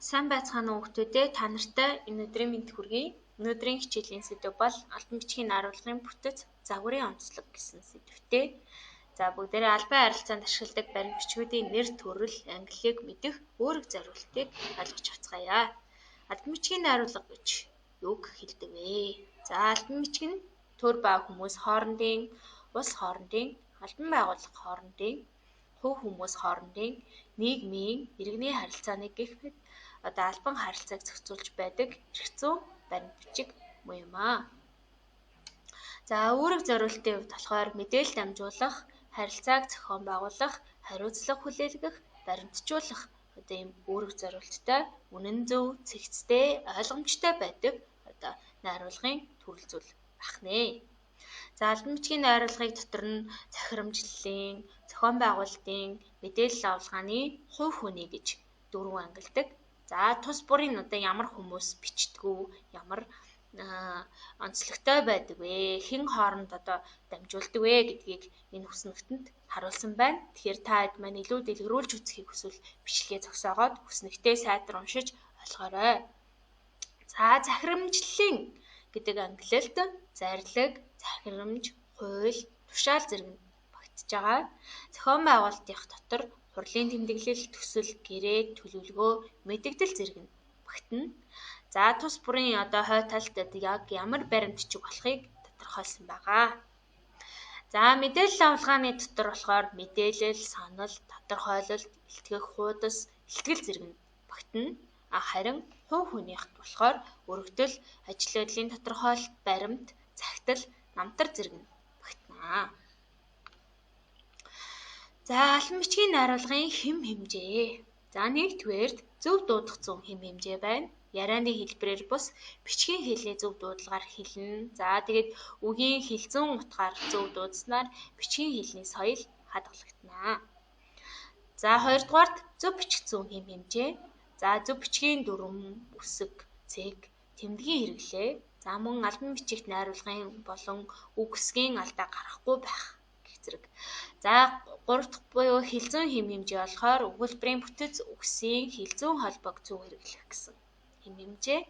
Сайн байцгаана уу хүүхдүүдээ. Та нартай энэ өдрийн мэнд хүргэе. Өнөөдрийн хичээлийн сэдэв бол алтан бичгийн наруулгын бүтэц загварын онцлог гэсэн сэдвтэй. За бүгдээрээ албан харилцаанд ашигладаг баримт бичгүүдийн нэр төрөл, ангиллыг мэдэх үүрэг зориултыг ойлгож авцгаая. Алтан бичгийн наруулга гэж юг хэлдэг вэ? За алтан бичиг нь төр ба хүмүүс хоорондын, улс хоорондын, албан байгууллага хоорондын, төв хүмүүс хоорондын нийгмийн иргэний харилцааны гэх мэт албан харилцааг зохицуулж байдаг эрх зүйн баримт бичиг юм аа. За үүрэг зориултын хувьд болохоор мэдээлэл дамжуулах, харилцааг зохион байгуулах, хариуцлага хүлээлгэх, баримтжуулах ийм үүрэг зориулттай, үнэн зөв, цэгцтэй, ойлгомжтой байдаг найруулгын төрөл зүйл багнэ. За алтан бичгийн найруулгыг дотор нь захирамжлалын, зохион байгуулалтын, мэдээлэл авалгааны, хувь хүний гэж дөрвөн ангилдаг. За тус бүрийн ямар хүмүүс бичдэг, ямар онцлогтой байдаг вэ? Хэн хооронд дамжуулдаг вэ гэдгийг энэ хүснэгтэнд харуулсан байна. Тэгэхээр та хэд маань илүү дэлгэрүүлж үзэхийг хүсвэл бичлэгээ зогсоогоод хүснэгтээ сайтар уншиж ойлгоорой. За захирамжлалын гэдэг ангилалд зарлиг, захирамж, хууль, тушаал зэрэг багтж байгаа. Зохион байгуулалтын дотор хурлын тэмдэглэл, төсөл, гэрээ, төлөвлөгөө, мэдэгдэл зэрэг нь багтана. За тус бүрийн хой талд яг ямар баримт бичиг болохыг тодорхойлсон байгаа. За мэдээлэл авалгааны дотор болохоор мэдээлэл, санал, тодорхойлолт, илтгэх хуудас, илтгэл зэрэг нь багтана. Харин хувь хүнийх болохоор өргөдөл, ажил байдлын тодорхойлолт, баримт, захидал, намтар зэрэг нь багтана. За алтан бичгийн найруулгын хэм хэмжээ. За нэгдүгээр зөв дуудах зүүн хэм хэмжээ байна. Ярианы хэлбэрээр бус бичгийн хэлний зөв дуудлагаар хэлнэ. За тэгээд үгийн хэлзүүн утгаар зөв дуудснаар бичгийн хэлний соёл хадгалагдана. За хоёрдугаарт зөв бичих зүүн хэм хэмжээ. За зөв бичгийн дүрм, үсэг, цэг, тэмдгийн хэрэглээ. За мөн алтан бичигт найруулгын болон үг үсгийн алдаа гарахгүй байх гэх зэрэг. За гурав дахь буюу хэлзүүн хэм хэмжээ болохоор өгүүлбэрийн бүтэц үгсийн хэлзүүн холбоог зөв хэрэглэх гэсэн хэм хэмжээ.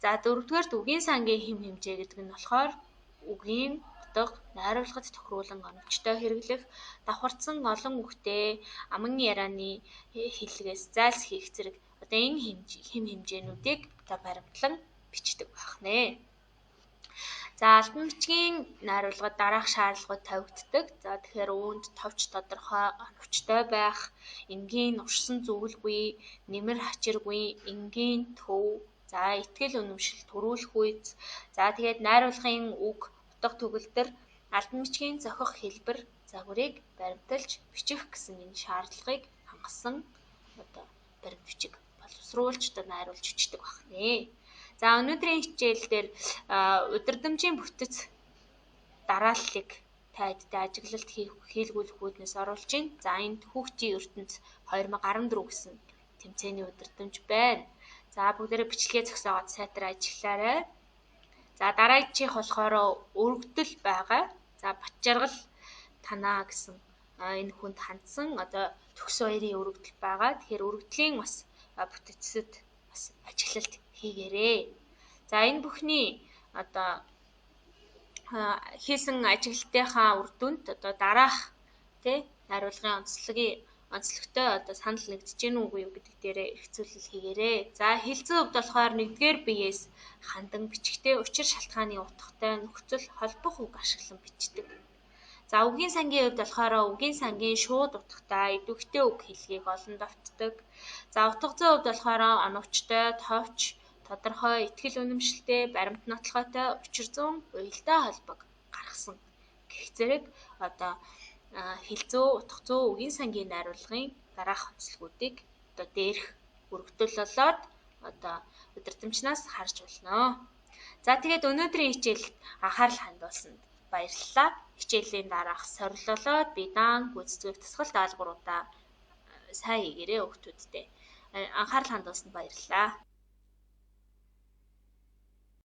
За дөрөвдүгээрт үгийн сангийн хэм хэмжээ гэдэг нь болохоор үгийн утга найруулгад тохируулан оновчтой хэрэглэх, давхарцсан олон үгтэй аман ярианы хэллэгээс зайлсхийх зэрэг энэ хэм хэмжээнүүдийг баримтлан бичдэг байна. За алтан бичгийн найруулгад дараах шаардлагууд тавигддаг. За тэгэхээр үүнд товч тодорхой, оновчтой байх, энгийн уршсан зөвлгүй, нэмэр хачиргүй, энгийн төв, за итгэл үнэмшил төрүүлэх үйц. За тэгээд найруулгын үг, утга төгөлдөр алтан бичгийн зохих хэлбэр, загварыг баримталж бичих гэсэн энэ шаардлагыг хангасан баримт бичиг боловсруулж найруулж бичдэг байна. За өнөөдрийн хичээл дээр удирдамжийн бүтэц дарааллыг тайдтай ажиглалт хийлгүүлэх үүднээс оруулж байна. За энд хүүхдийн ертөнц 2014 гэсэн тэмцээний удирдамж байна. За бүгдээрээ бичлэгээ зогсоогоод сайтар ажиллаарай. За дараачих болохоор өргөдөл байгаа. За Батжаргал танаа гэсэн энэ хүнд хандсан төгс баярын өргөдөл байгаа. Тэгэхээр өргөдлийн бас бүтэцэд бас ажиглалт хийгээрэй. За энэ бүхний хийсэн ажиглалтынхаа үр дүнд дараах найруулгын онцлогтой санал нэгдэж гэнэ үгүй юу гэдэг дээрээ эргцүүлэл хийгээрэй. За хэлцэн хувьд болохоор 1-р биеэс хандан бичгтээ учир шалтгааны утгатай нөхцөл холбох үг ашиглан бичдэг. За үгийн сангийн хувьд болохоор үгийн сангийн шууд утгатай идэвхтэй үг хэллэгийг олон давтдаг. За утга зүйн хувьд болохоор оновчтой, товч, тодорхой, итгэл үнэмшилтэй, баримт нотлохойтой, учир зүйн уялдаа холбоог гаргасан гэх зэрэг хэлзүү, утга зүй, үгийн сангийн найруулгын дараах онцлогуудыг дээрх өргөдөл болоод удирдамжнаас харж болно. За тэгээд өнөөдрийн хичээлд анхаарал хандуулсанд баярлалаа. Хичээлийн дараах сорилолоод бидан гүйцэтгэх тусгал даалгавруудаа сайн хийгээрэй хүүхдүүдтэй. Анхаарал хандуулсанд баярлалаа.